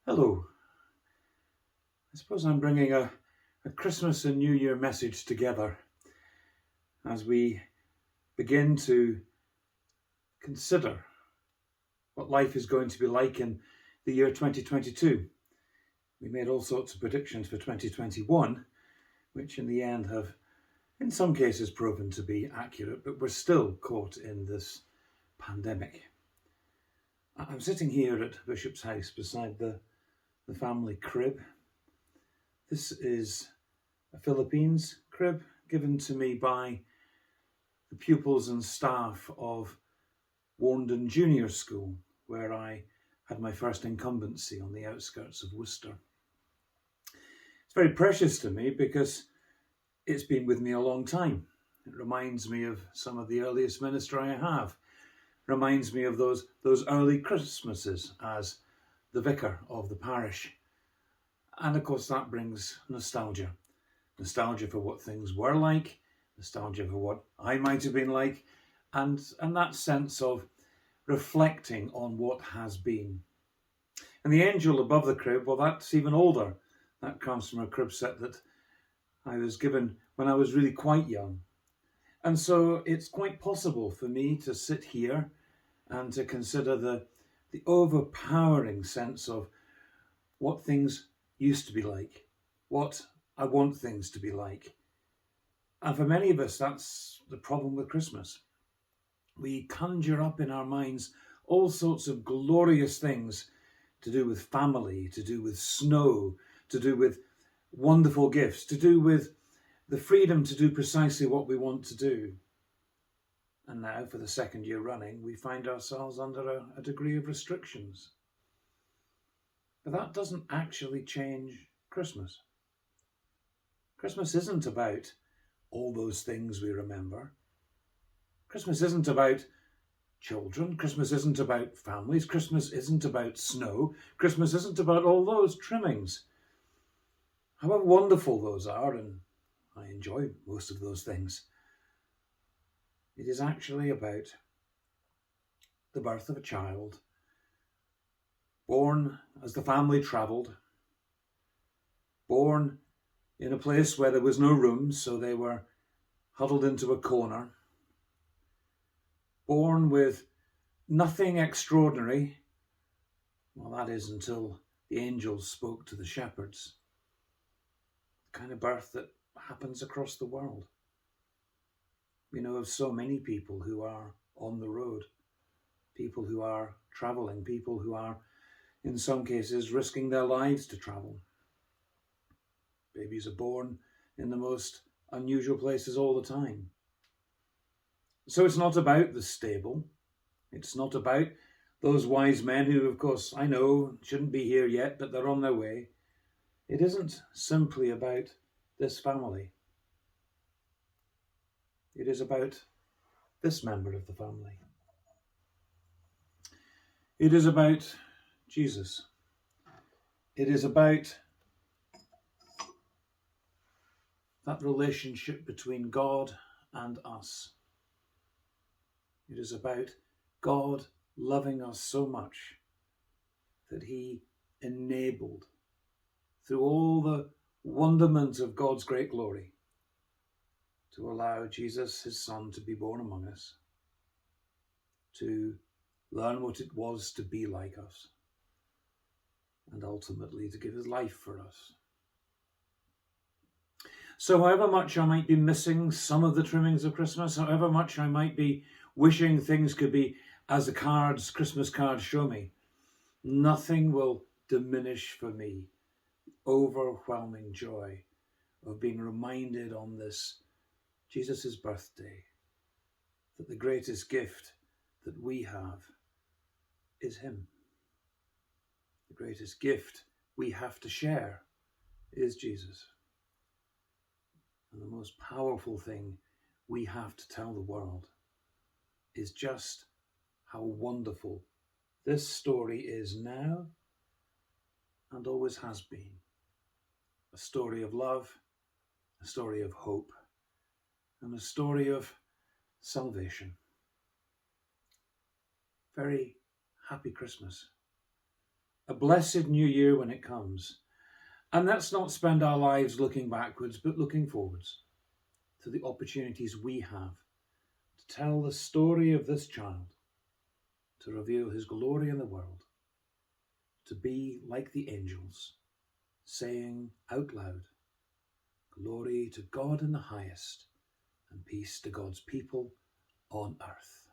Hello. I suppose I'm bringing a Christmas and New Year message together as we begin to consider what life is going to be like in the year 2022. We made all sorts of predictions for 2021, which in the end have, in some cases, proven to be accurate, but we're still caught in this pandemic. I'm sitting here at Bishop's house beside the family crib. This is a Philippines crib given to me by the pupils and staff of Warndon Junior School, where I had my first incumbency on the outskirts of Worcester. It's very precious to me because it's been with me a long time. It reminds me of some of the earliest ministry I have. It reminds me of those early Christmases as the vicar of the parish. And of course that brings nostalgia. Nostalgia for what things were like, nostalgia for what I might have been like, and that sense of reflecting on what has been. And the angel above the crib, well, that's even older. That comes from a crib set that I was given when I was really quite young. And so it's quite possible for me to sit here and to consider the overpowering sense of what things used to be like, what I want things to be like. And for many of us, that's the problem with Christmas. We conjure up in our minds all sorts of glorious things to do with family, to do with snow, to do with wonderful gifts, to do with the freedom to do precisely what we want to do. And now, for the second year running, we find ourselves under a degree of restrictions. But that doesn't actually change Christmas. Christmas isn't about all those things we remember. Christmas isn't about children. Christmas isn't about families. Christmas isn't about snow. Christmas isn't about all those trimmings. However wonderful those are, and I enjoy most of those things, it is actually about the birth of a child, born as the family travelled, born in a place where there was no room, so they were huddled into a corner, born with nothing extraordinary. Well, that is until the angels spoke to the shepherds. The kind of birth that happens across the world. We know of so many people who are on the road, people who are travelling, people who are, in some cases, risking their lives to travel. Babies are born in the most unusual places all the time. So it's not about the stable. It's not about those wise men who, of course, I know shouldn't be here yet, but they're on their way. It isn't simply about this family. It is about this member of the family. It is about Jesus. It is about that relationship between God and us. It is about God loving us so much that he enabled, through all the wonderment of God's great glory, to allow Jesus, his son, to be born among us, to learn what it was to be like us, and ultimately to give his life for us. So however much I might be missing some of the trimmings of Christmas, however much I might be wishing things could be as the Christmas cards show me, nothing will diminish for me the overwhelming joy of being reminded on this Jesus' birthday that the greatest gift that we have is him. The greatest gift we have to share is Jesus. And the most powerful thing we have to tell the world is just how wonderful this story is now and always has been. A story of love, a story of hope, and a story of salvation. Very happy Christmas. a blessed new year when it comes. And let's not spend our lives looking backwards, but looking forwards to the opportunities we have to tell the story of this child, to reveal his glory in the world, to be like the angels, saying out loud, "Glory to God in the highest, and peace to God's people on earth."